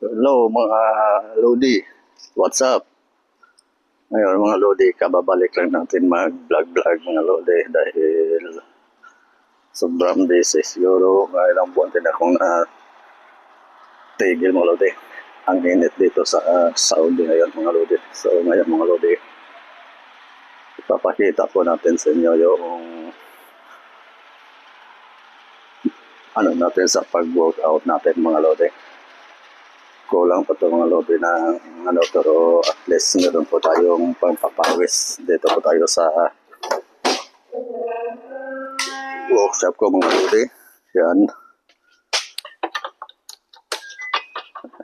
Hello mga Lodi, what's up? Ngayon mga Lodi, kababalik lang natin mag-vlog mga Lodi dahil sobrang busy siguro. Ilang buwan din akong tigil mga Lodi. Ang init dito sa Saudi ngayon mga Lodi. So ngayon mga Lodi, ipapakita po natin sa inyo yung ano natin sa pag-workout natin mga Lodi. Kulang pa ito mga Lodi na pero at least meron po tayong pangpapawis. Dito po tayo sa workshop ko mga Lodi. Yan.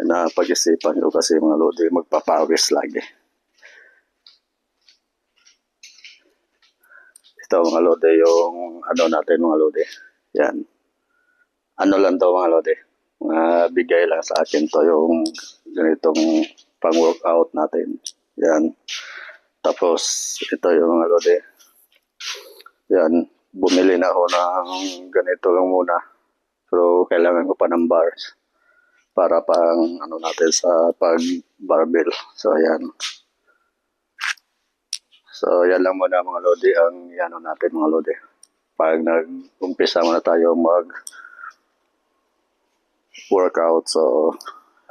Napag-isipan ko kasi mga Lodi magpapawis lagi. Ito mga Lodi yung ano natin mga Lodi. Yan. Ano lang to mga Lodi. Bigay lang sa akin to yung ganitong pang-workout natin. Yan. Tapos, ito yung mga Lodi. Yan. Bumili na ako ng ganito lang muna. Pero kailangan ko pa ng bars para pang ano natin sa pag-barbell. So, yan. So, yan lang muna mga Lodi ang yan natin mga Lodi. Pag nag-umpisa muna tayo workout. So,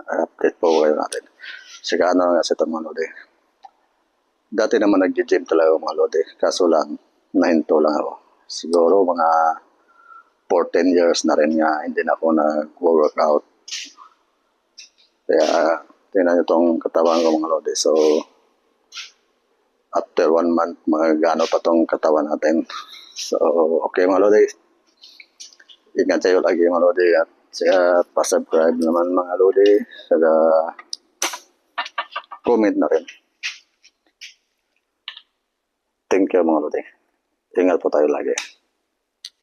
update po kayo natin. Sika ano nga sa ito mga Lodi. Dati naman nag-gym talaga mga Lodi. Kaso lang, nahinto lang ako. Siguro mga 14 years na rin nga hindi na ako nag-workout. Kaya, tingnan nyo itong katawan ko mga Lodi. So, after 1 month, magano pa itong katawan natin. So, okay mga Lodi. Ingat kayo lagi mga Lodi at pa-subscribe naman mga Lodi. Saka comment na rin. Thank you mga Lodi. Ingat po tayo lagi.